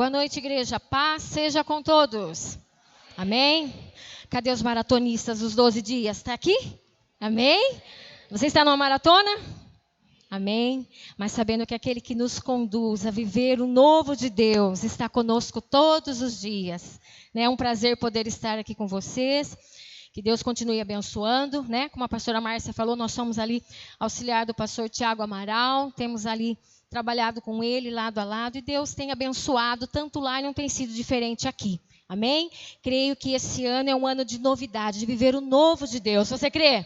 Boa noite, igreja. Paz seja com todos. Amém? Cadê os maratonistas dos 12 dias? Está aqui? Amém? Você está numa maratona? Amém? Mas sabendo que aquele que nos conduz a viver o novo de Deus está conosco todos os dias. É um prazer poder estar aqui com vocês. Que Deus continue abençoando, né? Como a pastora Márcia falou, nós somos ali auxiliar do pastor Tiago Amaral, temos ali trabalhado com ele lado a lado e Deus tem abençoado, tanto lá e não tem sido diferente aqui. Amém? Creio que esse ano é um ano de novidade, de viver o novo de Deus. Você crê?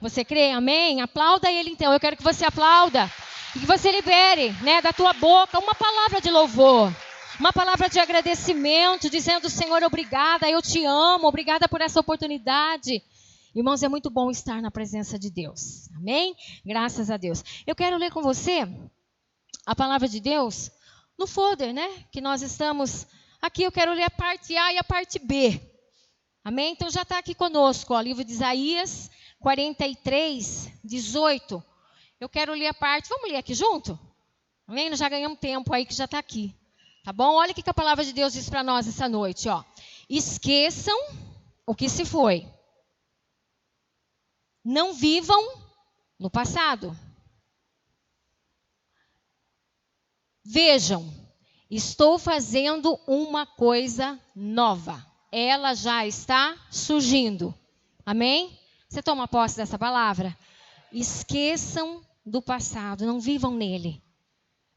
Você crê? Amém? Aplauda ele então, eu quero que você aplauda e que você libere, né, da tua boca uma palavra de louvor. Uma palavra de agradecimento, dizendo, Senhor, obrigada, eu te amo, obrigada por essa oportunidade. Irmãos, é muito bom estar na presença de Deus. Amém? Graças a Deus. Eu quero ler com você a palavra de Deus no folder, né? Que nós estamos aqui, eu quero ler a parte A e a parte B. Amém? Então já está aqui conosco, ó, livro de Isaías 43, 18. Eu quero ler a parte, vamos ler aqui junto? Amém? Nós já ganhamos tempo aí que já está aqui. Tá bom? Olha o que a palavra de Deus diz para nós essa noite, ó. Esqueçam o que se foi. Não vivam no passado. Vejam, estou fazendo uma coisa nova. Ela já está surgindo. Amém? Você toma posse dessa palavra? Esqueçam do passado, não vivam nele.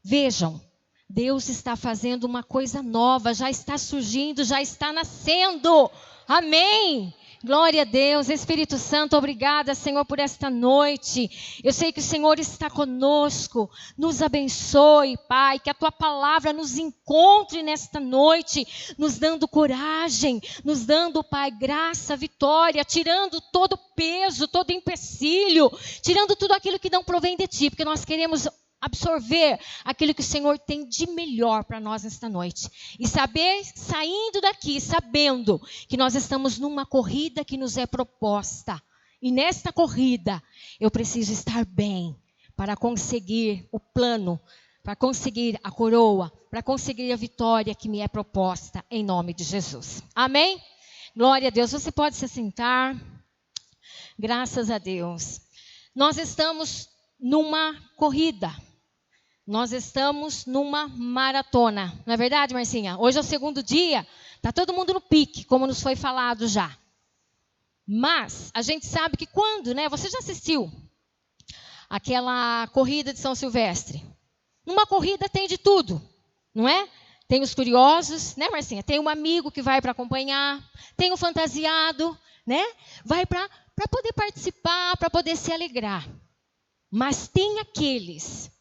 Vejam. Deus está fazendo uma coisa nova, já está surgindo, já está nascendo. Amém? Glória a Deus, Espírito Santo, obrigada, Senhor, por esta noite. Eu sei que o Senhor está conosco. Nos abençoe, Pai, que a Tua palavra nos encontre nesta noite, nos dando coragem, nos dando, Pai, graça, vitória, tirando todo peso, todo empecilho, tirando tudo aquilo que não provém de Ti, porque nós queremos absorver aquilo que o Senhor tem de melhor para nós nesta noite. E saber, saindo daqui, sabendo que nós estamos numa corrida que nos é proposta. E nesta corrida, eu preciso estar bem para conseguir o plano, para conseguir a coroa, para conseguir a vitória que me é proposta, em nome de Jesus. Amém? Glória a Deus. Você pode se sentar. Graças a Deus. Nós estamos numa corrida. Nós estamos numa maratona. Não é verdade, Marcinha? Hoje é o segundo dia. Está todo mundo no pique, como nos foi falado já. Mas a gente sabe que quando, né? Você já assistiu aquela corrida de São Silvestre? Numa corrida tem de tudo, não é? Tem os curiosos, né, Marcinha? Tem um amigo que vai para acompanhar. Tem o fantasiado, né? Vai para poder participar, para poder se alegrar. Mas tem aqueles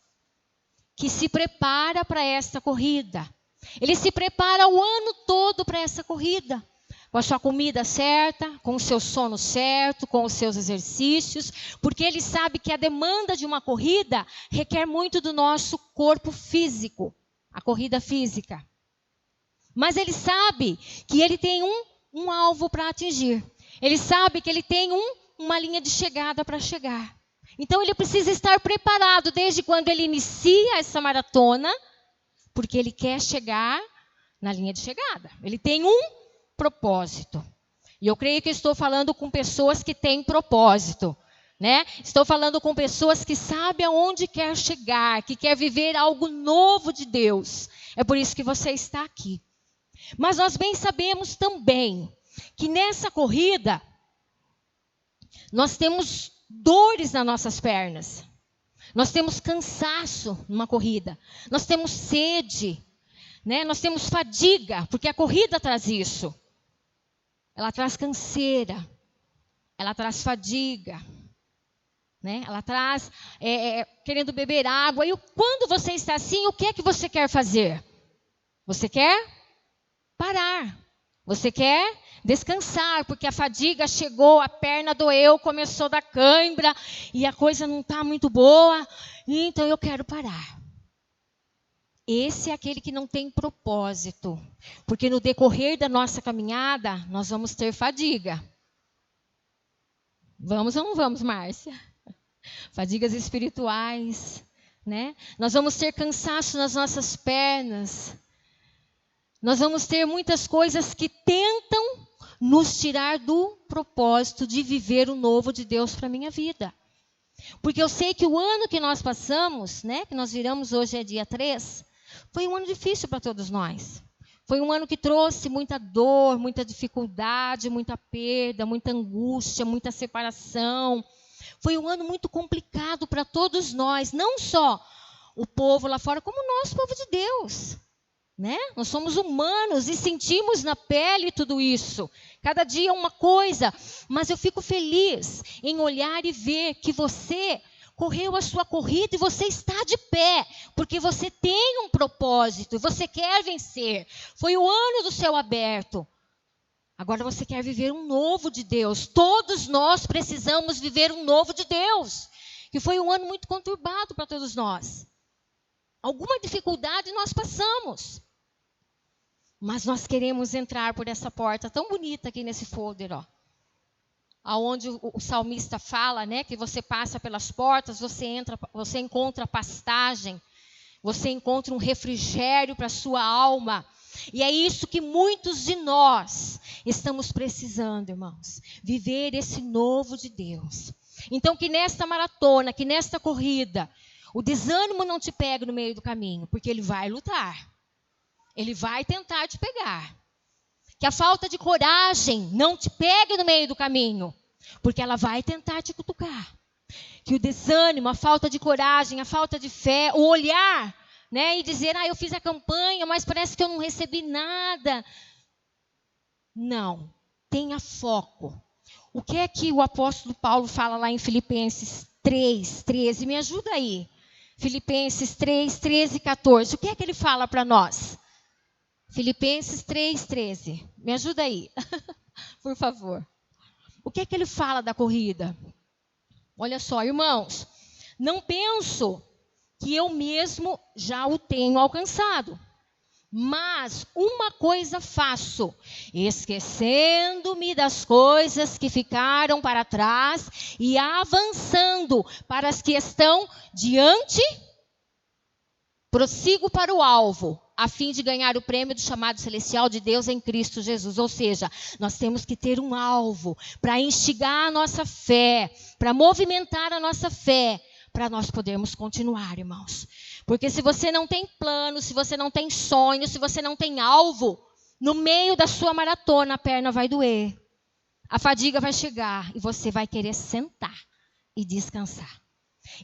que se prepara para esta corrida. Ele se prepara o ano todo para essa corrida. Com a sua comida certa, com o seu sono certo, com os seus exercícios. Porque ele sabe que a demanda de uma corrida requer muito do nosso corpo físico. A corrida física. Mas ele sabe que ele tem um alvo para atingir. Ele sabe que ele tem uma linha de chegada para chegar. Então, ele precisa estar preparado desde quando ele inicia essa maratona, porque ele quer chegar na linha de chegada. Ele tem um propósito. E eu creio que estou falando com pessoas que têm propósito, né? Estou falando com pessoas que sabem aonde quer chegar, que quer viver algo novo de Deus. É por isso que você está aqui. Mas nós bem sabemos também que nessa corrida, nós temos dores nas nossas pernas. Nós temos cansaço numa corrida. Nós temos sede, né? Nós temos fadiga, porque a corrida traz isso. Ela traz canseira. Ela traz fadiga. Né? Ela traz querendo beber água. E quando você está assim, o que é que você quer fazer? Você quer parar. Você quer descansar, porque a fadiga chegou, a perna doeu, começou a dar cãibra e a coisa não está muito boa, então eu quero parar. Esse é aquele que não tem propósito, porque no decorrer da nossa caminhada, nós vamos ter fadiga. Vamos ou não vamos, Márcia? Fadigas espirituais, né? Nós vamos ter cansaço nas nossas pernas. Nós vamos ter muitas coisas que tentam nos tirar do propósito de viver o novo de Deus para a minha vida. Porque eu sei que o ano que nós passamos, né, que nós viramos hoje é dia 3, foi um ano difícil para todos nós. Foi um ano que trouxe muita dor, muita dificuldade, muita perda, muita angústia, muita separação. Foi um ano muito complicado para todos nós, não só o povo lá fora, como nós, povo de Deus. Né? Nós somos humanos e sentimos na pele tudo isso. Cada dia é uma coisa, mas eu fico feliz em olhar e ver que você correu a sua corrida e você está de pé, porque você tem um propósito e você quer vencer. Foi o ano do céu aberto. Agora você quer viver um novo de Deus. Todos nós precisamos viver um novo de Deus. Que foi um ano muito conturbado para todos nós. Alguma dificuldade nós passamos. Mas nós queremos entrar por essa porta tão bonita aqui nesse folder, ó. Aonde o salmista fala, né, que você passa pelas portas, você encontra pastagem, você encontra um refrigério para a sua alma. E é isso que muitos de nós estamos precisando, irmãos. Viver esse novo de Deus. Então que nesta maratona, que nesta corrida, o desânimo não te pegue no meio do caminho, porque ele vai lutar. Ele vai tentar te pegar. Que a falta de coragem não te pegue no meio do caminho, porque ela vai tentar te cutucar. Que o desânimo, a falta de coragem, a falta de fé, o olhar, né, e dizer, eu fiz a campanha, mas parece que eu não recebi nada. Não, tenha foco. O que é que o apóstolo Paulo fala lá em Filipenses 3:13? Me ajuda aí. Filipenses 3:13 e 14. O que é que ele fala para nós? Filipenses 3:13. Me ajuda aí, por favor. O que é que ele fala da corrida? Olha só, irmãos. Não penso que eu mesmo já o tenho alcançado. Mas uma coisa faço, esquecendo-me das coisas que ficaram para trás e avançando para as que estão diante, prossigo para o alvo, a fim de ganhar o prêmio do chamado celestial de Deus em Cristo Jesus. Ou seja, nós temos que ter um alvo para instigar a nossa fé, para movimentar a nossa fé, para nós podermos continuar, irmãos. Porque se você não tem plano, se você não tem sonho, se você não tem alvo, no meio da sua maratona a perna vai doer. A fadiga vai chegar e você vai querer sentar e descansar.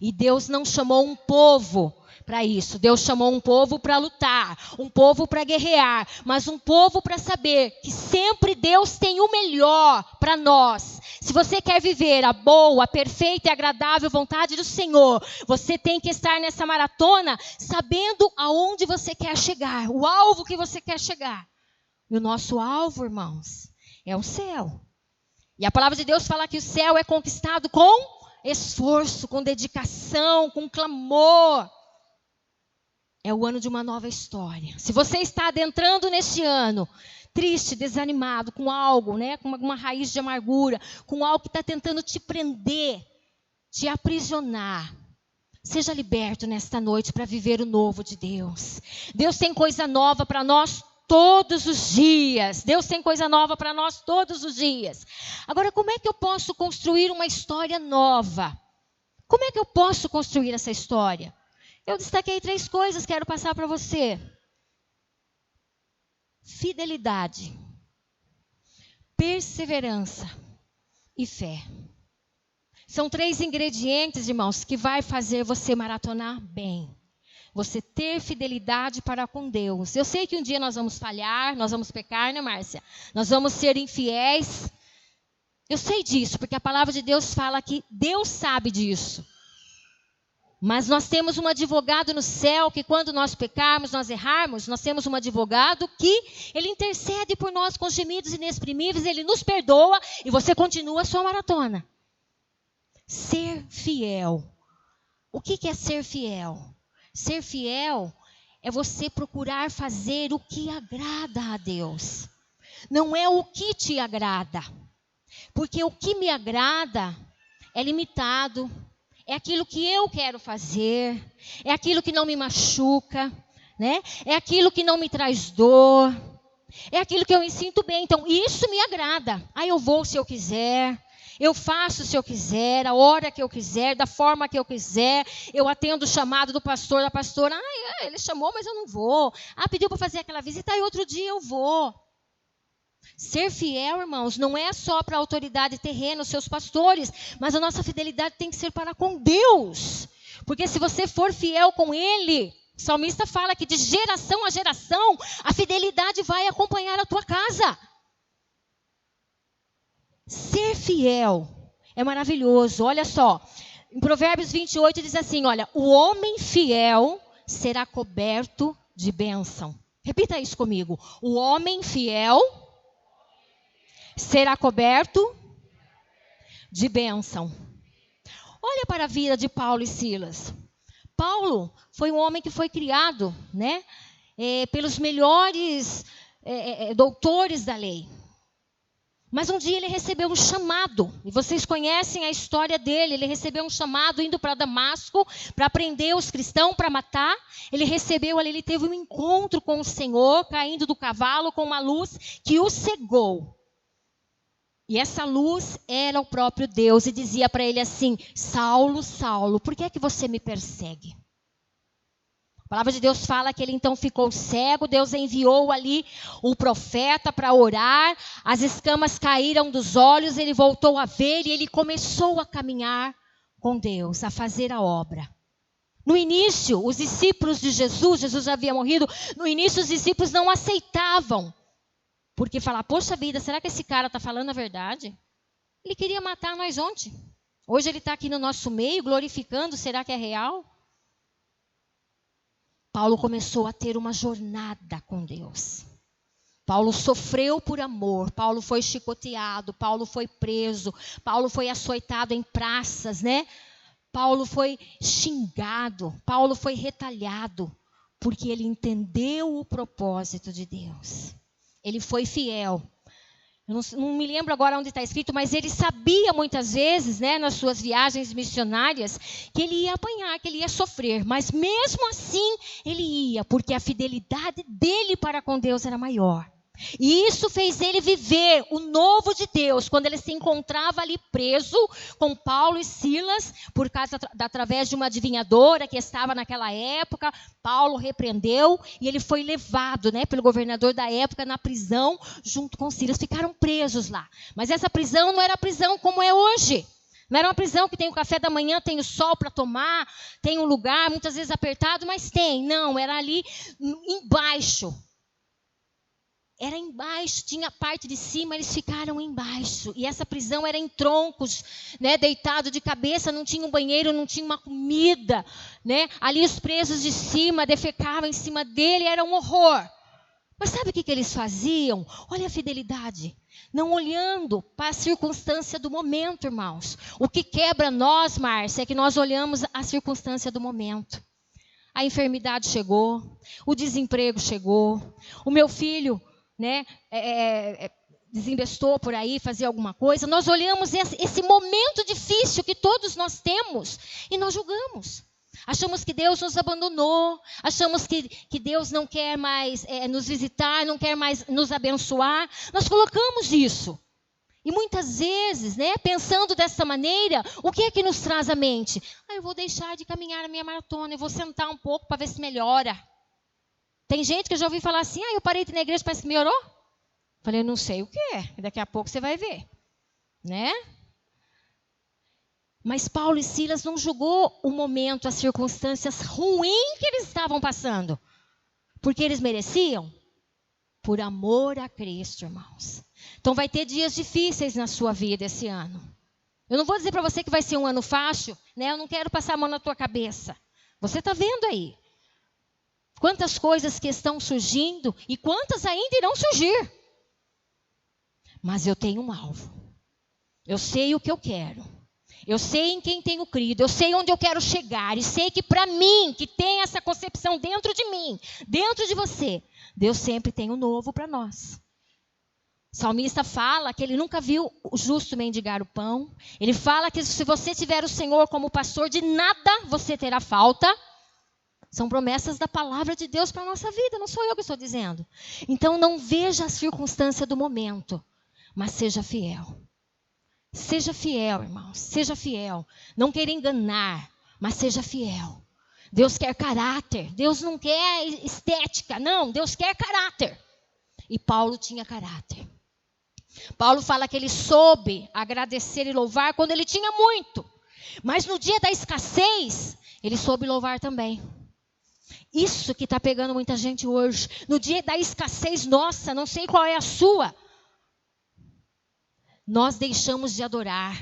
E Deus não chamou um povo para isso. Deus chamou um povo para lutar, um povo para guerrear, mas um povo para saber que sempre Deus tem o melhor para nós. Se você quer viver a boa, perfeita e agradável vontade do Senhor, você tem que estar nessa maratona sabendo aonde você quer chegar, o alvo que você quer chegar. E o nosso alvo, irmãos, é o céu. E a palavra de Deus fala que o céu é conquistado com esforço, com dedicação, com clamor. É o ano de uma nova história. Se você está adentrando neste ano, triste, desanimado, com algo, né, com uma raiz de amargura, com algo que está tentando te prender, te aprisionar, seja liberto nesta noite para viver o novo de Deus. Deus tem coisa nova para nós todos os dias. Deus tem coisa nova para nós todos os dias. Agora, como é que eu posso construir uma história nova? Como é que eu posso construir essa história? Eu destaquei 3 coisas, quero passar para você. Fidelidade, perseverança e fé. São 3 ingredientes, irmãos, que vai fazer você maratonar bem. Você ter fidelidade para com Deus. Eu sei que um dia nós vamos falhar, nós vamos pecar, né, Márcia? Nós vamos ser infiéis. Eu sei disso, porque a palavra de Deus fala que Deus sabe disso. Mas nós temos um advogado no céu que quando nós pecarmos, nós errarmos, nós temos um advogado que ele intercede por nós com gemidos inexprimíveis, ele nos perdoa e você continua a sua maratona. Ser fiel. O que é ser fiel? Ser fiel é você procurar fazer o que agrada a Deus. Não é o que te agrada. Porque o que me agrada é limitado. É aquilo que eu quero fazer, é aquilo que não me machuca, né? É aquilo que não me traz dor, é aquilo que eu me sinto bem. Então, isso me agrada. Eu vou se eu quiser, eu faço se eu quiser, a hora que eu quiser, da forma que eu quiser. Eu atendo o chamado do pastor, da pastora. Ele chamou, mas eu não vou. Pediu para fazer aquela visita, outro dia eu vou. Ser fiel, irmãos, não é só para a autoridade terrena, os seus pastores, mas a nossa fidelidade tem que ser para com Deus. Porque se você for fiel com Ele, o salmista fala que de geração a geração, a fidelidade vai acompanhar a tua casa. Ser fiel é maravilhoso. Olha só, em Provérbios 28 diz assim, olha, o homem fiel será coberto de bênção. Repita isso comigo. O homem fiel será coberto de bênção. Olha para a vida de Paulo e Silas. Paulo foi um homem que foi criado, né, pelos melhores doutores da lei. Mas um dia ele recebeu um chamado, e vocês conhecem a história dele. Ele recebeu um chamado indo para Damasco, para prender os cristãos, para matar. Ele recebeu ali, ele teve um encontro com o Senhor, caindo do cavalo com uma luz que o cegou. E essa luz era o próprio Deus, e dizia para ele assim, Saulo, Saulo, por que é que você me persegue? A palavra de Deus fala que ele então ficou cego. Deus enviou ali o profeta para orar. As escamas caíram dos olhos. Ele voltou a ver e ele começou a caminhar com Deus, a fazer a obra. No início, os discípulos de Jesus já havia morrido. No início, os discípulos não aceitavam. Porque falavam, poxa vida, será que esse cara está falando a verdade? Ele queria matar nós ontem. Hoje ele está aqui no nosso meio, glorificando. Será que é real? Paulo começou a ter uma jornada com Deus. Paulo sofreu por amor. Paulo foi chicoteado. Paulo foi preso. Paulo foi açoitado em praças, né? Paulo foi xingado. Paulo foi retalhado. Porque ele entendeu o propósito de Deus. Ele foi fiel. Eu não me lembro agora onde está escrito, mas ele sabia muitas vezes, né, nas suas viagens missionárias, que ele ia apanhar, que ele ia sofrer. Mas mesmo assim, ele ia, porque a fidelidade dele para com Deus era maior. E isso fez ele viver o novo de Deus, quando ele se encontrava ali preso com Paulo e Silas, através de uma adivinhadora que estava naquela época. Paulo repreendeu e ele foi levado, né, pelo governador da época na prisão, junto com Silas. Ficaram presos lá. Mas essa prisão não era prisão como é hoje. Não era uma prisão que tem o café da manhã, tem o sol para tomar, tem um lugar, muitas vezes apertado, mas tem. Não, era ali embaixo. Era embaixo, tinha a parte de cima, eles ficaram embaixo. E essa prisão era em troncos, né, deitado de cabeça, não tinha um banheiro, não tinha uma comida, né? Ali os presos de cima defecavam em cima dele, era um horror. Mas sabe o que eles faziam? Olha a fidelidade. Não olhando para a circunstância do momento, irmãos. O que quebra nós, Márcia, é que nós olhamos a circunstância do momento. A enfermidade chegou, o desemprego chegou, o meu filho, né, desinvestou por aí, fazia alguma coisa. Nós olhamos esse momento difícil que todos nós temos e nós julgamos. Achamos que Deus nos abandonou, achamos que Deus não quer mais nos visitar, não quer mais nos abençoar. Nós colocamos isso. E muitas vezes, né, pensando dessa maneira, o que é que nos traz à mente? Eu vou deixar de caminhar a minha maratona, eu vou sentar um pouco para ver se melhora. Tem gente que eu já ouvi falar assim, eu parei de ir na igreja, parece que melhorou. Falei, não sei o que é, daqui a pouco você vai ver, né? Mas Paulo e Silas não julgou o momento, as circunstâncias ruins que eles estavam passando. Porque eles mereciam? Por amor a Cristo, irmãos. Então vai ter dias difíceis na sua vida esse ano. Eu não vou dizer para você que vai ser um ano fácil, né? Eu não quero passar a mão na tua cabeça. Você está vendo aí. Quantas coisas que estão surgindo e quantas ainda irão surgir. Mas eu tenho um alvo. Eu sei o que eu quero. Eu sei em quem tenho crido. Eu sei onde eu quero chegar. E sei que para mim, que tem essa concepção dentro de mim, dentro de você, Deus sempre tem um novo para nós. O salmista fala que ele nunca viu o justo mendigar o pão. Ele fala que se você tiver o Senhor como pastor, de nada você terá falta. São promessas da palavra de Deus para a nossa vida, não sou eu que estou dizendo. Então não veja a circunstância do momento, mas seja fiel. Seja fiel, irmãos, seja fiel. Não queira enganar, mas seja fiel. Deus quer caráter, Deus não quer estética, não, Deus quer caráter. E Paulo tinha caráter. Paulo fala que ele soube agradecer e louvar quando ele tinha muito. Mas no dia da escassez, ele soube louvar também. Isso que está pegando muita gente hoje. No dia da escassez, nossa, não sei qual é a sua. Nós deixamos de adorar.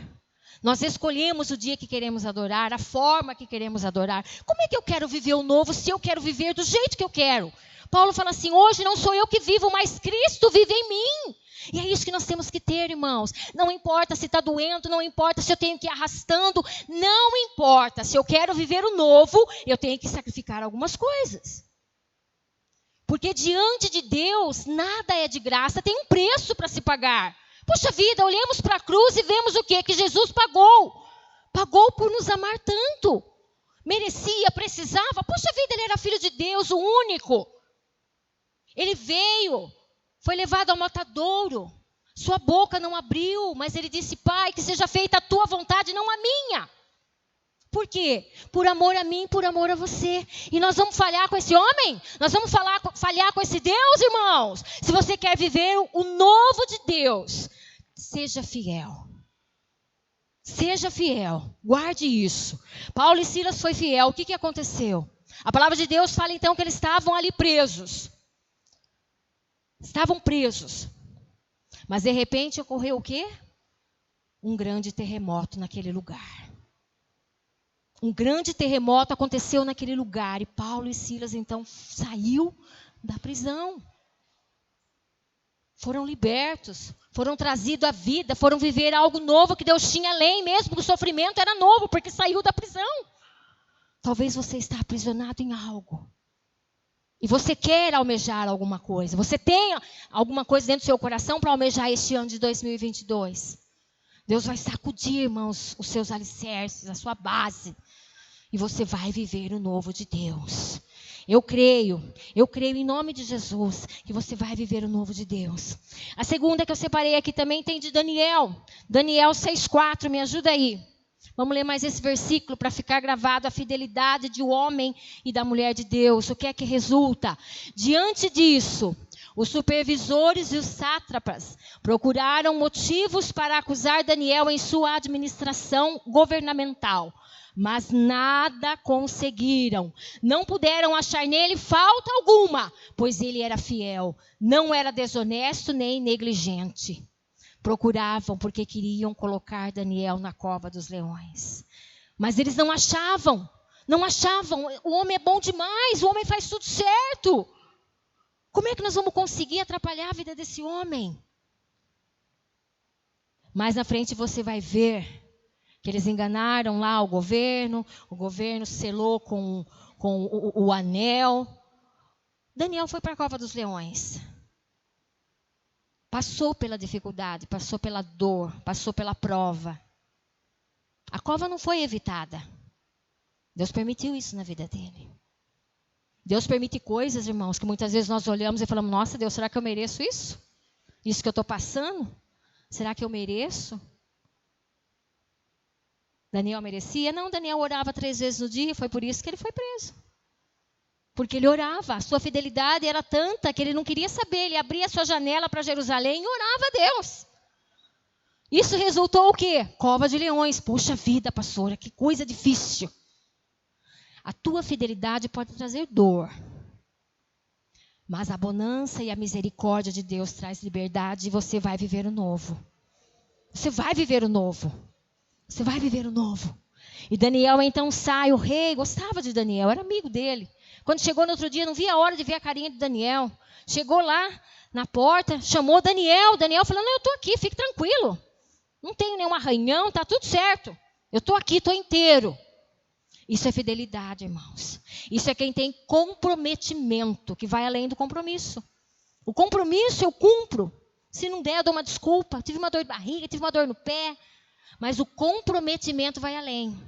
Nós escolhemos o dia que queremos adorar, a forma que queremos adorar. Como é que eu quero viver o novo se eu quero viver do jeito que eu quero? Paulo fala assim, hoje não sou eu que vivo, mas Cristo vive em mim. E é isso que nós temos que ter, irmãos. Não importa se está doendo, não importa se eu tenho que ir arrastando, não importa. Se eu quero viver o novo, eu tenho que sacrificar algumas coisas. Porque diante de Deus, nada é de graça, tem um preço para se pagar. Puxa vida, olhamos para a cruz e vemos o quê? Que Jesus pagou. Pagou por nos amar tanto. Merecia, precisava. Puxa vida, ele era filho de Deus, o único. Ele veio, foi levado ao matadouro. Sua boca não abriu, mas ele disse, Pai, que seja feita a tua vontade, não a minha. Por quê? Por amor a mim, por amor a você. E nós vamos falhar com esse homem? Nós vamos falhar com esse Deus, irmãos? Se você quer viver o novo de Deus, seja fiel. Seja fiel. Guarde isso. Paulo e Silas foi fiel. O que aconteceu? A palavra de Deus fala então que eles estavam ali presos. Estavam presos. Mas de repente ocorreu o quê? Um grande terremoto naquele lugar. Um grande terremoto aconteceu naquele lugar. E Paulo e Silas então saiu da prisão. Foram libertos. Foram trazidos à vida. Foram viver algo novo que Deus tinha além mesmo. O sofrimento era novo porque saiu da prisão. Talvez você está aprisionado em algo. E você quer almejar alguma coisa. Você tem alguma coisa dentro do seu coração para almejar este ano de 2022. Deus vai sacudir, irmãos, os seus alicerces, a sua base. E você vai viver o novo de Deus. Eu creio em nome de Jesus, que você vai viver o novo de Deus. A segunda que eu separei aqui também tem de Daniel. Daniel 6,4, me ajuda aí. Vamos ler mais esse versículo para ficar gravado a fidelidade de um homem e da mulher de Deus. O que é que resulta? Diante disso, os supervisores e os sátrapas procuraram motivos para acusar Daniel em sua administração governamental. Mas nada conseguiram. Não puderam achar nele falta alguma, pois ele era fiel. Não era desonesto nem negligente. Procuravam porque queriam colocar Daniel na cova dos leões. Mas eles não achavam. Não achavam. O homem é bom demais. O homem faz tudo certo. Como é que nós vamos conseguir atrapalhar a vida desse homem? Mais na frente você vai ver que eles enganaram lá o governo selou com o anel. Daniel foi para a cova dos leões. Passou pela dificuldade, passou pela dor, passou pela prova. A cova não foi evitada. Deus permitiu isso na vida dele. Deus permite coisas, irmãos, que muitas vezes nós olhamos e falamos, nossa Deus, será que eu mereço isso? Isso que eu estou passando? Será que eu mereço? Daniel merecia? Não, Daniel orava 3 vezes no dia, foi por isso que ele foi preso. Porque ele orava, a sua fidelidade era tanta que ele não queria saber, ele abria a sua janela para Jerusalém e orava a Deus. Isso resultou o quê? Cova de leões. Puxa vida, pastora, que coisa difícil. A tua fidelidade pode trazer dor. Mas a bonança e a misericórdia de Deus traz liberdade e você vai viver o novo. Você vai viver o novo. Você vai viver o novo. E Daniel então sai, o rei gostava de Daniel, era amigo dele. Quando chegou no outro dia, não via a hora de ver a carinha de Daniel. Chegou lá na porta, chamou Daniel. Daniel falou, não, eu estou aqui, fique tranquilo. Não tenho nenhum arranhão, está tudo certo. Eu estou aqui, estou inteiro. Isso é fidelidade, irmãos. Isso é quem tem comprometimento, que vai além do compromisso. O compromisso eu cumpro. Se não der, eu dou uma desculpa. Tive uma dor de barriga, tive uma dor no pé. Mas o comprometimento vai além.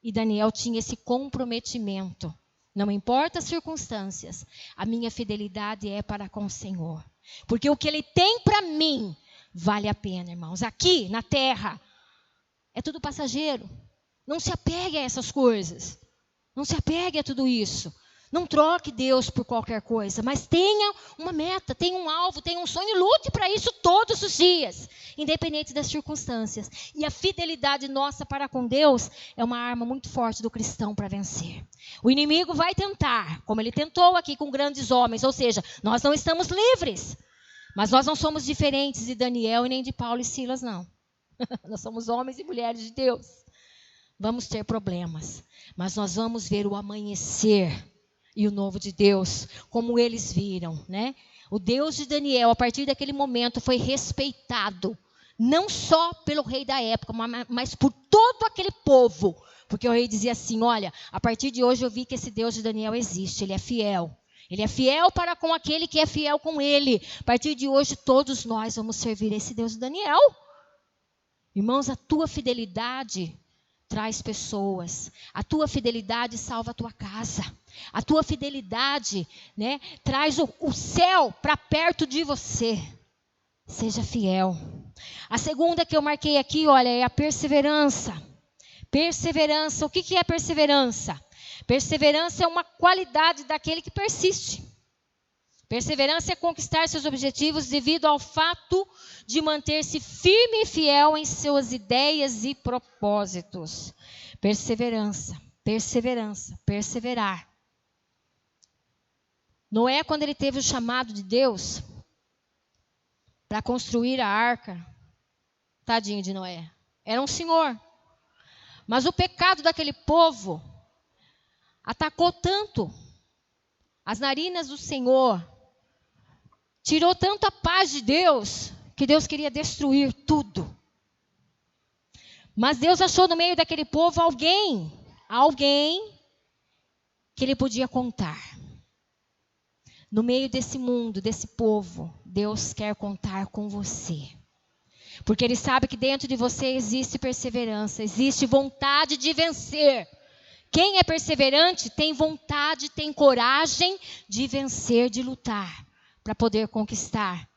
E Daniel tinha esse comprometimento Não importa as circunstâncias, a minha fidelidade é para com o Senhor. Porque o que Ele tem para mim vale a pena, irmãos. Aqui na terra é tudo passageiro. Não se apegue a essas coisas. Não se apegue a tudo isso. Não troque Deus por qualquer coisa, mas tenha uma meta, tenha um alvo, tenha um sonho e lute para isso todos os dias, independente das circunstâncias. E a fidelidade nossa para com Deus é uma arma muito forte do cristão para vencer. O inimigo vai tentar, como ele tentou aqui com grandes homens, ou seja, nós não estamos livres, mas nós não somos diferentes de Daniel e nem de Paulo e Silas, não. Nós somos homens e mulheres de Deus. Vamos ter problemas, mas nós vamos ver o amanhecer e o novo de Deus, como eles viram, né? O Deus de Daniel, a partir daquele momento, foi respeitado, não só pelo rei da época, mas por todo aquele povo. Porque o rei dizia assim, olha, a partir de hoje eu vi que esse Deus de Daniel existe, ele é fiel. Ele é fiel para com aquele que é fiel com ele. A partir de hoje, todos nós vamos servir esse Deus de Daniel. Irmãos, a tua fidelidade traz pessoas. A tua fidelidade salva a tua casa. A tua fidelidade, né, traz o céu para perto de você. Seja fiel. A segunda que eu marquei aqui, olha, é a perseverança. Perseverança. O que é perseverança? Perseverança é uma qualidade daquele que persiste. Perseverança é conquistar seus objetivos devido ao fato de manter-se firme e fiel em suas ideias e propósitos. Perseverança, perseverança, perseverar. Noé, quando ele teve o chamado de Deus para construir a arca, tadinho de Noé, era um senhor. Mas o pecado daquele povo atacou tanto as narinas do Senhor, tirou tanto a paz de Deus, que Deus queria destruir tudo. Mas Deus achou no meio daquele povo alguém que ele podia contar. No meio desse mundo, desse povo, Deus quer contar com você. Porque Ele sabe que dentro de você existe perseverança, existe vontade de vencer. Quem é perseverante tem vontade, tem coragem de vencer, de lutar, para poder conquistar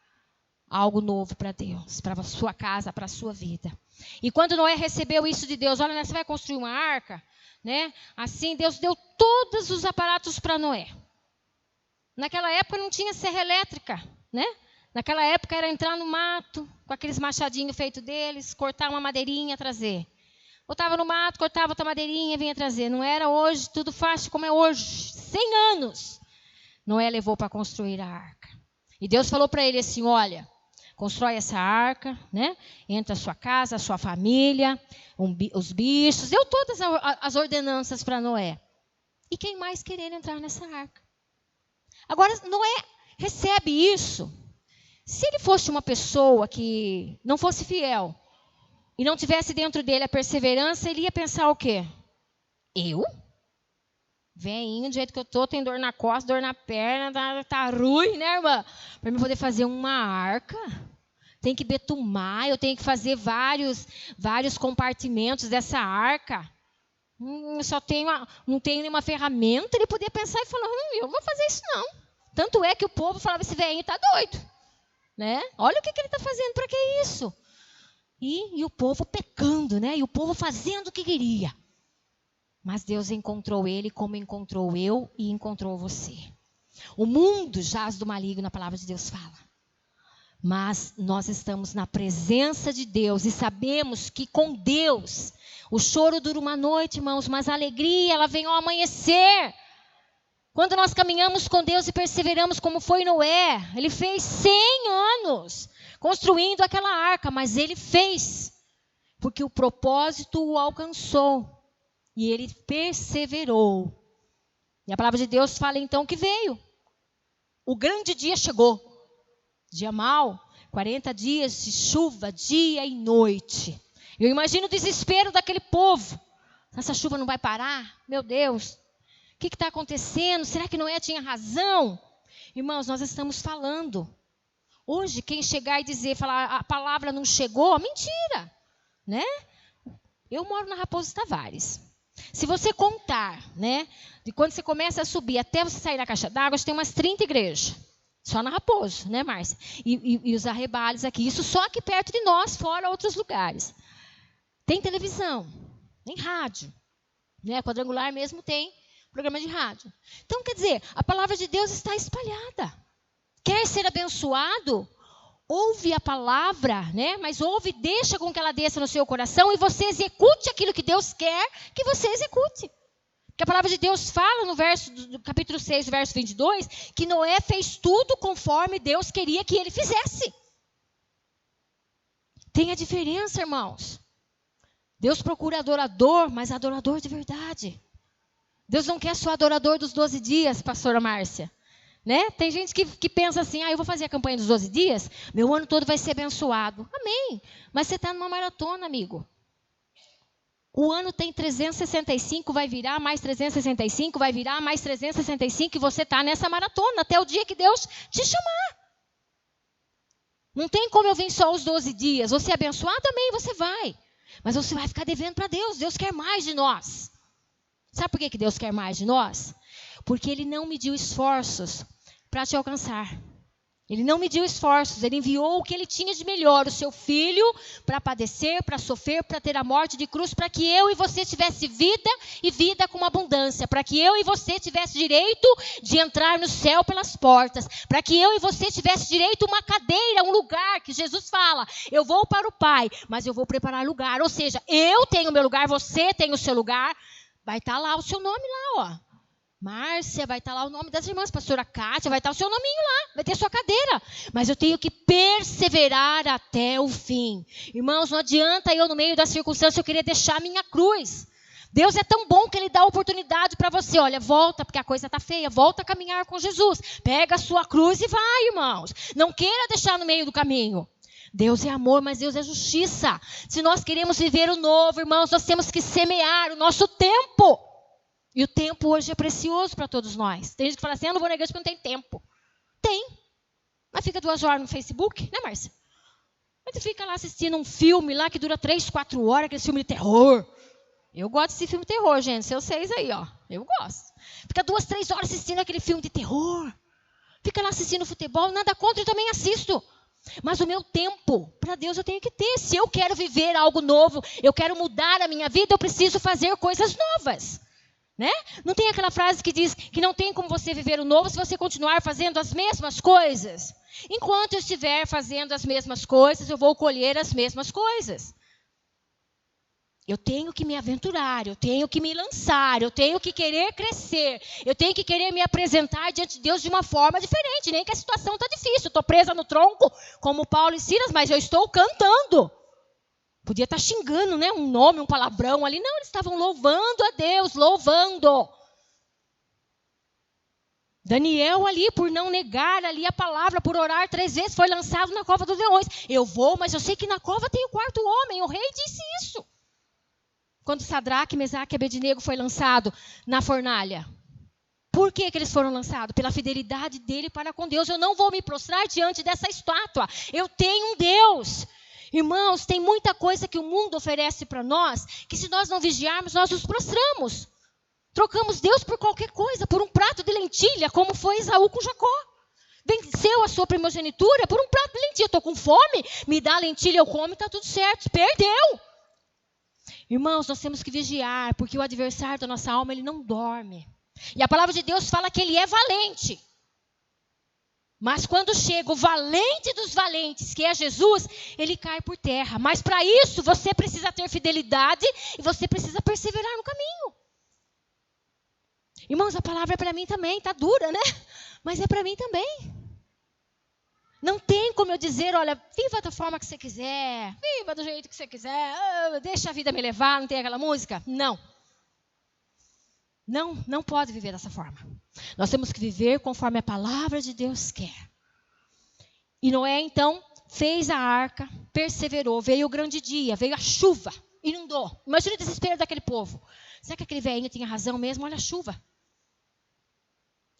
algo novo para Deus, para a sua casa, para a sua vida. E quando Noé recebeu isso de Deus, olha, você vai construir uma arca, né? Assim, Deus deu todos os aparatos para Noé. Naquela época não tinha serra elétrica, né? Naquela época era entrar no mato, com aqueles machadinhos feitos deles, cortar uma madeirinha, trazer. Botava no mato, cortava outra madeirinha, vinha trazer. Não era hoje tudo fácil como é hoje. 100 anos Noé levou para construir a arca. E Deus falou para ele assim, olha, constrói essa arca, né? Entra a sua casa, a sua família, os bichos. Deu todas as ordenanças para Noé. E quem mais querer entrar nessa arca? Agora, Noé recebe isso. Se ele fosse uma pessoa que não fosse fiel e não tivesse dentro dele a perseverança, ele ia pensar o quê? Eu? Veinho, do jeito que eu tô, tem dor na costa, dor na perna, tá ruim, né, irmã? Para eu poder fazer uma arca, tem que betumar, eu tenho que fazer vários compartimentos dessa arca. Não tenho nenhuma ferramenta. Ele podia pensar e falar, eu vou fazer isso não. Tanto é que o povo falava, esse velhinho está doido. Né? Olha o que ele está fazendo, para que isso? E o povo pecando, né? E o povo fazendo o que queria. Mas Deus encontrou ele como encontrou eu e encontrou você. O mundo jaz do maligno, a palavra de Deus fala. Mas nós estamos na presença de Deus e sabemos que com Deus o choro dura uma noite, irmãos, mas a alegria ela vem ao amanhecer. Quando nós caminhamos com Deus e perseveramos como foi Noé, ele fez 100 anos construindo aquela arca, mas ele fez, porque o propósito o alcançou e ele perseverou. E a palavra de Deus fala então que veio. O grande dia chegou. Dia mau, 40 dias de chuva, dia e noite. Eu imagino o desespero daquele povo. Essa chuva não vai parar? Meu Deus, o que está acontecendo? Será que Noé tinha razão? Irmãos, nós estamos falando. Hoje, quem chegar e falar a palavra não chegou, mentira. Né? Eu moro na Raposo Tavares. Se você contar, né, de quando você começa a subir até você sair da caixa d'água, tem umas 30 igrejas. Só na Raposo, né, Márcia? E os arrebalhos aqui. Isso só aqui perto de nós, fora outros lugares. Tem televisão, tem rádio. Né? Quadrangular mesmo tem programa de rádio. Então, quer dizer, a palavra de Deus está espalhada. Quer ser abençoado? Ouve a palavra, né? Mas ouve, deixa com que ela desça no seu coração e você execute aquilo que Deus quer que você execute. Porque a palavra de Deus fala no verso do capítulo 6, verso 22, que Noé fez tudo conforme Deus queria que ele fizesse. Tem a diferença, irmãos. Deus procura adorador, mas adorador de verdade. Deus não quer só adorador dos 12 dias, pastora Márcia. Né? Tem gente que pensa assim, eu vou fazer a campanha dos 12 dias, meu ano todo vai ser abençoado. Amém. Mas você está numa maratona, amigo. O ano tem 365, vai virar mais 365, vai virar mais 365 e você está nessa maratona até o dia que Deus te chamar. Não tem como eu vir só os 12 dias. Você é abençoado? Amém, você vai. Mas você vai ficar devendo para Deus. Deus quer mais de nós. Sabe por que Deus quer mais de nós? Porque Ele não mediu esforços para te alcançar. Ele não mediu esforços, Ele enviou o que Ele tinha de melhor, o seu Filho, para padecer, para sofrer, para ter a morte de cruz, para que eu e você tivesse vida e vida com abundância, para que eu e você tivesse direito de entrar no céu pelas portas, para que eu e você tivesse direito a uma cadeira, um lugar, que Jesus fala, eu vou para o Pai, mas eu vou preparar lugar, ou seja, eu tenho o meu lugar, você tem o seu lugar, vai estar lá o seu nome lá, ó. Márcia, vai estar lá o nome das irmãs, pastora Kátia, vai estar o seu nominho lá, vai ter sua cadeira. Mas eu tenho que perseverar até o fim. Irmãos, não adianta eu no meio da circunstância eu querer deixar a minha cruz. Deus é tão bom que Ele dá a oportunidade para você. Olha, volta, porque a coisa está feia, volta a caminhar com Jesus. Pega a sua cruz e vai, irmãos. Não queira deixar no meio do caminho. Deus é amor, mas Deus é justiça. Se nós queremos viver o novo, irmãos, nós temos que semear o nosso tempo. E o tempo hoje é precioso para todos nós. Tem gente que fala assim, eu não vou na igreja porque não tem tempo. Tem. Mas fica 2 horas no Facebook, né, Márcia? Mas você fica lá assistindo um filme lá que dura 3, 4 horas, aquele filme de terror. Eu gosto desse filme de terror, gente. Seus 6 aí, ó. Eu gosto. Fica 2, 3 horas assistindo aquele filme de terror. Fica lá assistindo futebol, nada contra, eu também assisto. Mas o meu tempo, para Deus eu tenho que ter. Se eu quero viver algo novo, eu quero mudar a minha vida, eu preciso fazer coisas novas. Né? Não tem aquela frase que diz que não tem como você viver o novo se você continuar fazendo as mesmas coisas. Enquanto eu estiver fazendo as mesmas coisas, eu vou colher as mesmas coisas. Eu tenho que me aventurar, eu tenho que me lançar, eu tenho que querer crescer, eu tenho que querer me apresentar diante de Deus de uma forma diferente. Nem que a situação está difícil, eu estou presa no tronco, como Paulo e Silas, mas eu estou cantando. Podia estar xingando, né? Um nome, um palavrão ali. Não, eles estavam louvando a Deus, louvando. Daniel ali, por não negar ali a palavra, por orar 3 vezes, foi lançado na cova dos leões. Eu vou, mas eu sei que na cova tem o 4º homem. O rei disse isso. Quando Sadraque, Mesaque e Abednego foi lançado na fornalha. Por que eles foram lançados? Pela fidelidade dele para com Deus. Eu não vou me prostrar diante dessa estátua. Eu tenho um Deus. Irmãos, tem muita coisa que o mundo oferece para nós, que se nós não vigiarmos, nós nos prostramos. Trocamos Deus por qualquer coisa, por um prato de lentilha, como foi Esaú com Jacó. Venceu a sua primogenitura por um prato de lentilha. Estou com fome, me dá lentilha, eu como, está tudo certo. Perdeu. Irmãos, nós temos que vigiar, porque o adversário da nossa alma, ele não dorme. E a palavra de Deus fala que ele é valente. Mas quando chega o valente dos valentes, que é Jesus, ele cai por terra. Mas para isso, você precisa ter fidelidade e você precisa perseverar no caminho. Irmãos, a palavra é para mim também, está dura, né? Mas é para mim também. Não tem como eu dizer, olha, viva da forma que você quiser, viva do jeito que você quiser, deixa a vida me levar, não tem aquela música? Não. Não pode viver dessa forma. Nós temos que viver conforme a palavra de Deus quer. E Noé, então, fez a arca, perseverou, veio o grande dia, veio a chuva, inundou. Imagina o desespero daquele povo. Será que aquele velhinho tinha razão mesmo? Olha a chuva.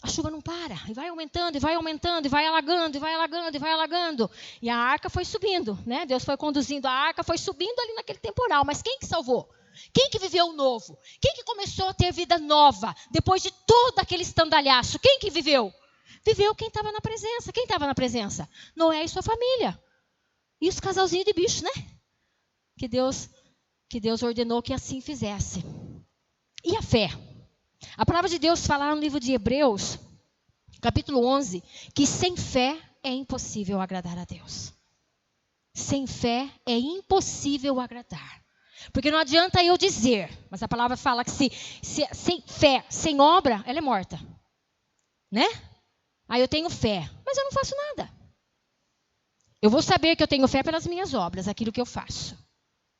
A chuva não para, e vai aumentando, e vai aumentando, e vai alagando, e vai alagando, e vai alagando. E a arca foi subindo, né? Deus foi conduzindo a arca, foi subindo ali naquele temporal. Mas quem que salvou? Quem que viveu o novo? Quem que começou a ter vida nova depois de todo aquele estandalhaço? Quem que viveu? Viveu quem estava na presença. Quem estava na presença? Noé e sua família. E os casalzinhos de bicho, né? Que Deus ordenou que assim fizesse. E a fé? A palavra de Deus fala no livro de Hebreus, capítulo 11, que sem fé é impossível agradar a Deus. Sem fé é impossível agradar. Porque não adianta eu dizer, mas a palavra fala que sem fé, sem obra, ela é morta. Né? Aí eu tenho fé, mas eu não faço nada. Eu vou saber que eu tenho fé pelas minhas obras, aquilo que eu faço.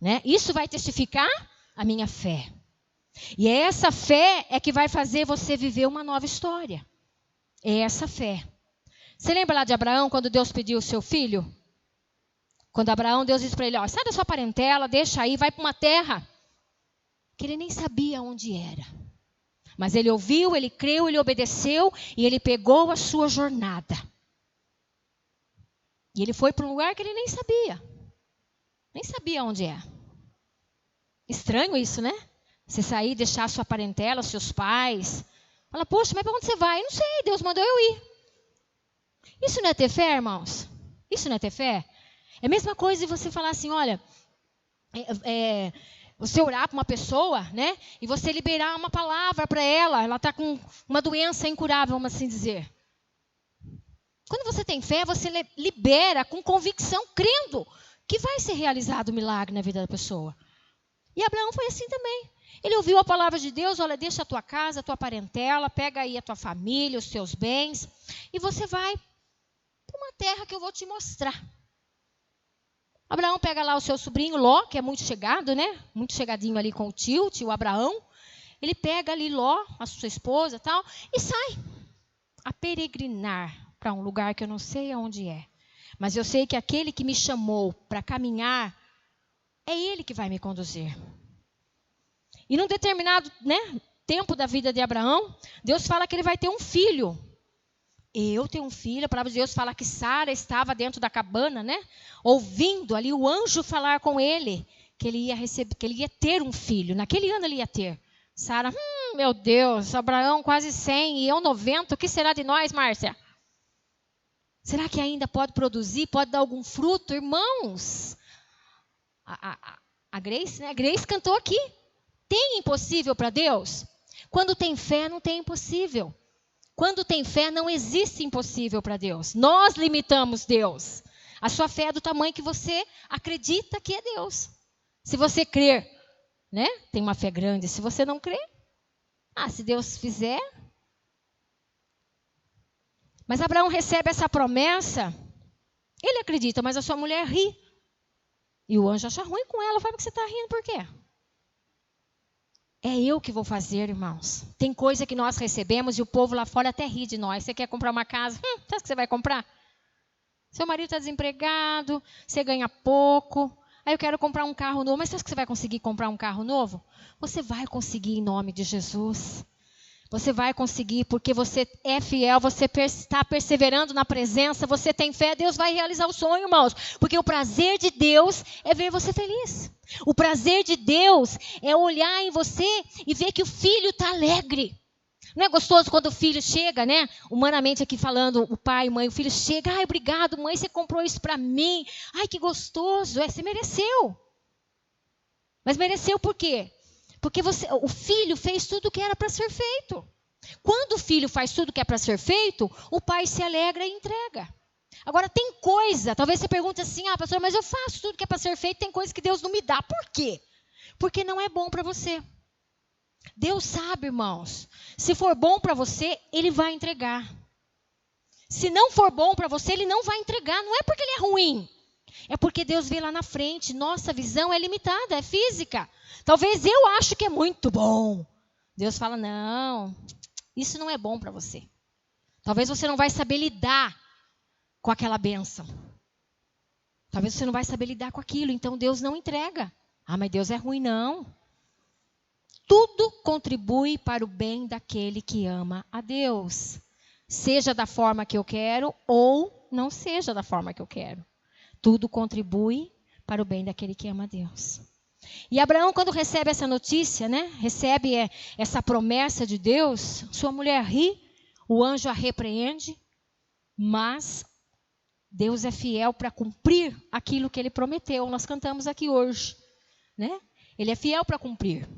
Né? Isso vai testificar a minha fé. E é essa fé é que vai fazer você viver uma nova história. É essa fé. Você lembra lá de Abraão, quando Deus pediu o seu filho? Quando Abraão, Deus disse para ele, sai da sua parentela, deixa aí, vai para uma terra que ele nem sabia onde era. Mas ele ouviu, ele creu, ele obedeceu e ele pegou a sua jornada. E ele foi para um lugar que ele nem sabia. Nem sabia onde é. Estranho isso, né? Você sair, deixar a sua parentela, seus pais. Fala, poxa, mas para onde você vai? Não sei, Deus mandou eu ir. Isso não é ter fé, irmãos? Isso não é ter fé? É a mesma coisa de você falar assim, olha, você orar para uma pessoa, né? E você liberar uma palavra para ela está com uma doença incurável, vamos assim dizer. Quando você tem fé, você libera com convicção, crendo que vai ser realizado o milagre na vida da pessoa. E Abraão foi assim também. Ele ouviu a palavra de Deus, olha, deixa a tua casa, a tua parentela, pega aí a tua família, os teus bens, e você vai para uma terra que eu vou te mostrar. Abraão pega lá o seu sobrinho Ló, que é muito chegado, né? Muito chegadinho ali com o tio Abraão. Ele pega ali Ló, a sua esposa e tal, e sai a peregrinar para um lugar que eu não sei aonde é. Mas eu sei que aquele que me chamou para caminhar, é ele que vai me conduzir. E num determinado tempo da vida de Abraão, Deus fala que ele vai ter um filho. Eu tenho um filho, a palavra de Deus fala que Sara estava dentro da cabana, né? Ouvindo ali o anjo falar com ele, que ele ia ter um filho. Naquele ano ele ia ter. Sara, meu Deus, Abraão quase 100 e eu 90, o que será de nós, Márcia? Será que ainda pode produzir, pode dar algum fruto? Irmãos, a Grace, né? A Grace cantou aqui. Tem impossível para Deus? Quando tem fé, não tem impossível. Quando tem fé, não existe impossível para Deus. Nós limitamos Deus. A sua fé é do tamanho que você acredita que é Deus. Se você crer, né? Tem uma fé grande. Se você não crer, se Deus fizer. Mas Abraão recebe essa promessa. Ele acredita, mas a sua mulher ri. E o anjo acha ruim com ela. Fala, por que você está rindo? Por quê? É eu que vou fazer, irmãos. Tem coisa que nós recebemos e o povo lá fora até ri de nós. Você quer comprar uma casa? Sabe o que você vai comprar? Seu marido está desempregado, você ganha pouco. Aí eu quero comprar um carro novo. Mas sabe que você vai conseguir comprar um carro novo? Você vai conseguir em nome de Jesus. Você vai conseguir porque você é fiel, você está perseverando na presença, você tem fé, Deus vai realizar o sonho, irmãos. Porque o prazer de Deus é ver você feliz. O prazer de Deus é olhar em você e ver que o filho está alegre. Não é gostoso quando o filho chega, né? Humanamente aqui falando, o pai, mãe, o filho chega. Ai, obrigado, mãe, você comprou isso para mim. Ai, que gostoso. Você mereceu. Mas mereceu por quê? Porque o filho fez tudo o que era para ser feito. Quando o filho faz tudo o que é para ser feito, o pai se alegra e entrega. Agora, tem coisa, talvez você pergunte assim, pastor, mas eu faço tudo que é para ser feito, tem coisa que Deus não me dá. Por quê? Porque não é bom para você. Deus sabe, irmãos, se for bom para você, Ele vai entregar. Se não for bom para você, Ele não vai entregar. Não é porque Ele é ruim. É porque Deus vê lá na frente. Nossa visão é limitada, é física. Talvez eu acho que é muito bom. Deus fala, não, isso não é bom para você. Talvez você não vai saber lidar com aquela bênção. Talvez você não vai saber lidar com aquilo. Então Deus não entrega. Mas Deus é ruim, não. Tudo contribui para o bem daquele que ama a Deus. Seja da forma que eu quero ou não seja da forma que eu quero. Tudo contribui para o bem daquele que ama a Deus. E Abraão, quando recebe essa notícia, né, recebe essa promessa de Deus, sua mulher ri, o anjo a repreende, mas Deus é fiel para cumprir aquilo que ele prometeu. Nós cantamos aqui hoje, né? Ele é fiel para cumprir.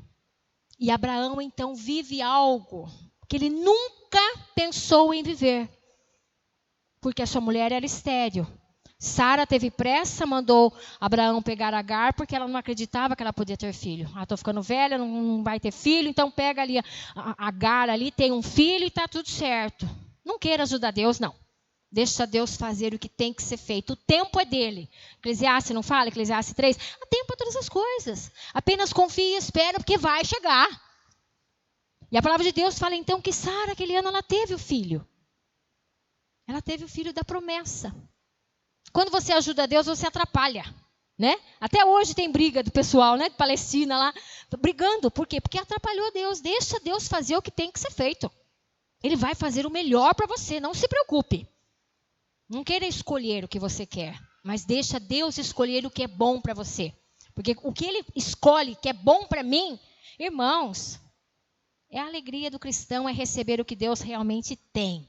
E Abraão, então, vive algo que ele nunca pensou em viver, porque a sua mulher era estéril. Sara teve pressa, mandou Abraão pegar Agar, porque ela não acreditava que ela podia ter filho. Estou ficando velha, não vai ter filho, então pega ali a Agar, ali tem um filho e está tudo certo. Não queira ajudar Deus, não. Deixa Deus fazer o que tem que ser feito. O tempo é dele. Eclesiastes não fala? Eclesiastes 3. Há tempo para todas as coisas. Apenas confia e espera, porque vai chegar. E a palavra de Deus fala então que Sara, aquele ano, ela teve o filho. Ela teve o filho da promessa. Quando você ajuda Deus, você atrapalha, né? Até hoje tem briga do pessoal, né? De Palestina lá, brigando. Por quê? Porque atrapalhou Deus. Deixa Deus fazer o que tem que ser feito. Ele vai fazer o melhor para você, não se preocupe. Não queira escolher o que você quer, mas deixa Deus escolher o que é bom para você. Porque o que Ele escolhe, que é bom para mim, irmãos, é a alegria do cristão, é receber o que Deus realmente tem.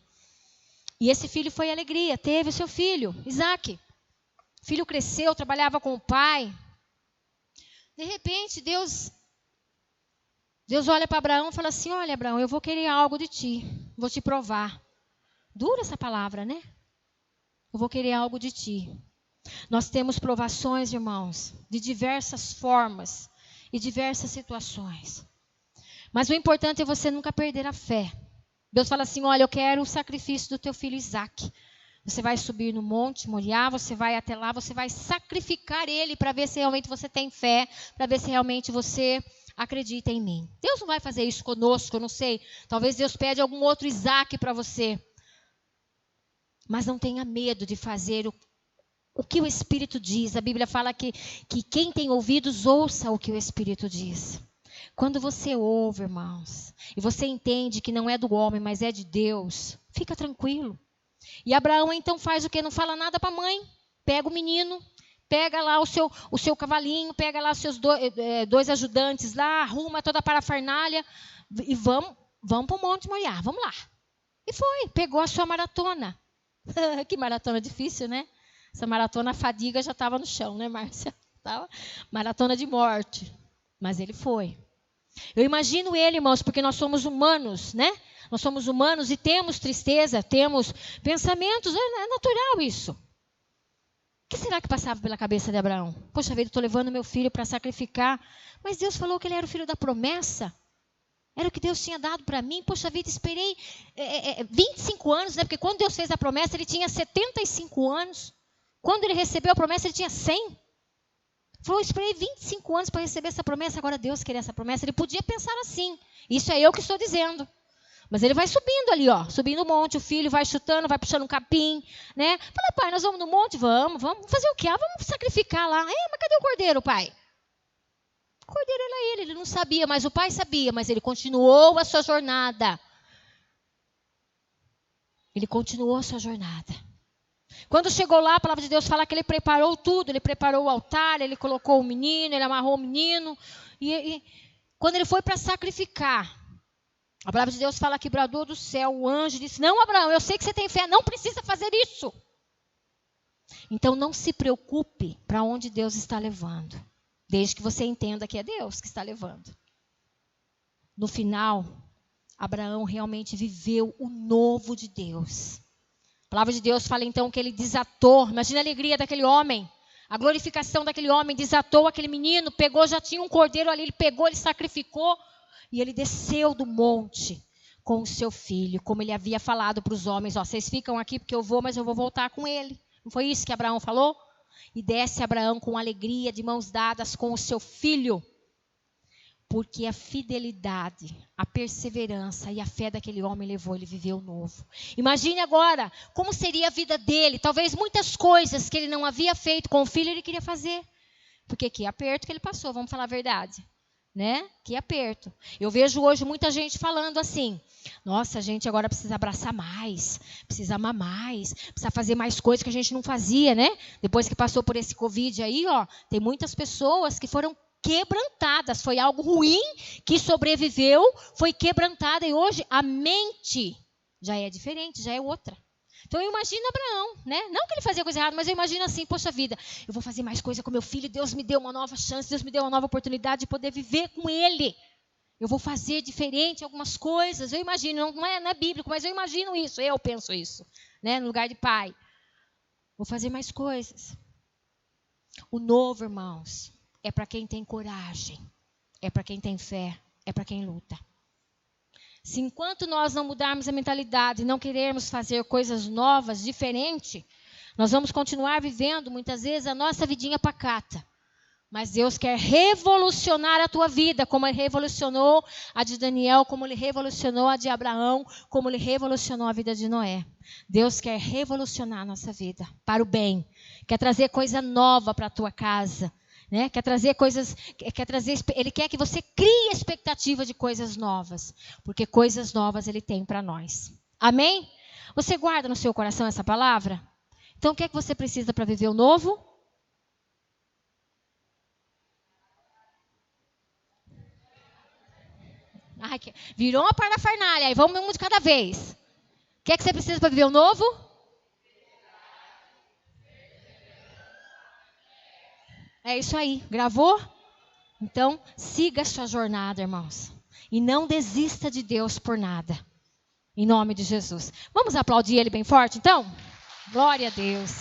E esse filho foi alegria, teve o seu filho, Isaac. O filho cresceu, trabalhava com o pai. De repente, Deus olha para Abraão e fala assim, olha, Abraão, eu vou querer algo de ti, vou te provar. Dura essa palavra, né? Eu vou querer algo de ti. Nós temos provações, irmãos, de diversas formas e diversas situações. Mas o importante é você nunca perder a fé. Deus fala assim, olha, eu quero o sacrifício do teu filho Isaac. Você vai subir no monte Moriá, você vai até lá, você vai sacrificar ele para ver se realmente você tem fé, para ver se realmente você acredita em mim. Deus não vai fazer isso conosco, eu não sei. Talvez Deus pede algum outro Isaac para você. Mas não tenha medo de fazer o que o Espírito diz. A Bíblia fala que quem tem ouvidos, ouça o que o Espírito diz. Quando você ouve, irmãos, e você entende que não é do homem, mas é de Deus, fica tranquilo. E Abraão então faz o quê? Não fala nada para a mãe. Pega o menino, pega lá o seu cavalinho, pega lá os seus dois ajudantes lá, arruma toda a parafernália e vamos para o Monte Moriá, vamos lá. E foi, pegou a sua maratona. Que maratona difícil, né? Essa maratona, a fadiga já estava no chão, né, Márcia? Maratona de morte. Mas ele foi. Eu imagino ele, irmãos, porque nós somos humanos, né? Nós somos humanos e temos tristeza, temos pensamentos, é natural isso. O que será que passava pela cabeça de Abraão? Poxa vida, estou levando meu filho para sacrificar. Mas Deus falou que ele era o filho da promessa. Era o que Deus tinha dado para mim. Poxa vida, esperei 25 anos, né? Porque quando Deus fez a promessa, ele tinha 75 anos. Quando ele recebeu a promessa, ele tinha 100. Falou, esperei 25 anos para receber essa promessa, agora Deus queria essa promessa. Ele podia pensar assim. Isso é eu que estou dizendo. Mas ele vai subindo ali, ó, subindo o monte, o filho vai chutando, vai puxando um capim, né? Fala, pai, nós vamos no monte? Vamos fazer o quê? Vamos sacrificar lá. Mas cadê o cordeiro, pai? O cordeiro era ele não sabia, mas o pai sabia, mas ele continuou a sua jornada. Ele continuou a sua jornada. Quando chegou lá, a palavra de Deus fala que ele preparou tudo. Ele preparou o altar, ele colocou o menino, ele amarrou o menino. E quando ele foi para sacrificar, a palavra de Deus fala que bradou do céu, o anjo disse, não, Abraão, eu sei que você tem fé, não precisa fazer isso. Então não se preocupe para onde Deus está levando. Desde que você entenda que é Deus que está levando. No final, Abraão realmente viveu o novo de Deus. A palavra de Deus fala então que ele desatou. Imagina a alegria daquele homem. A glorificação daquele homem. Desatou aquele menino. Pegou, já tinha um cordeiro ali. Ele pegou, ele sacrificou. E ele desceu do monte com o seu filho. Como ele havia falado para os homens. Ó, vocês ficam aqui porque eu vou, mas eu vou voltar com ele. Não foi isso que Abraão falou? E desce Abraão com alegria, de mãos dadas com o seu filho. Porque a fidelidade, a perseverança e a fé daquele homem levou ele a viver o novo. Imagine agora como seria a vida dele. Talvez muitas coisas que ele não havia feito com o filho ele queria fazer. Porque que aperto que ele passou, vamos falar a verdade. Né? Que aperto. Eu vejo hoje muita gente falando assim, nossa, a gente agora precisa abraçar mais, precisa amar mais, precisa fazer mais coisas que a gente não fazia, né? Depois que passou por esse Covid aí, ó, tem muitas pessoas que foram quebrantadas. Foi algo ruim que sobreviveu, foi quebrantada e hoje a mente já é diferente, já é outra. Então eu imagino Abraão, né? Não que ele fazia coisa errada, mas eu imagino assim, poxa vida, eu vou fazer mais coisa com meu filho, Deus me deu uma nova chance, Deus me deu uma nova oportunidade de poder viver com ele. Eu vou fazer diferente algumas coisas. Eu imagino, não é bíblico, mas eu imagino isso, eu penso isso, né? No lugar de pai. Vou fazer mais coisas. O novo, irmãos, é para quem tem coragem, é para quem tem fé, é para quem luta. Se enquanto nós não mudarmos a mentalidade e não querermos fazer coisas novas, diferentes, nós vamos continuar vivendo, muitas vezes, a nossa vidinha pacata. Mas Deus quer revolucionar a tua vida, como Ele revolucionou a de Daniel, como Ele revolucionou a de Abraão, como Ele revolucionou a vida de Noé. Deus quer revolucionar a nossa vida para o bem. Quer trazer coisa nova para a tua casa. Né? Ele quer que você crie expectativa de coisas novas. Porque coisas novas Ele tem para nós. Amém? Você guarda no seu coração essa palavra? Então o que é que você precisa para viver o novo? Ai, virou uma parafernália. Aí vamos um de cada vez. O que é que você precisa para viver o novo? É isso aí. Gravou? Então, siga a sua jornada, irmãos. E não desista de Deus por nada. Em nome de Jesus. Vamos aplaudir Ele bem forte, então? Glória a Deus.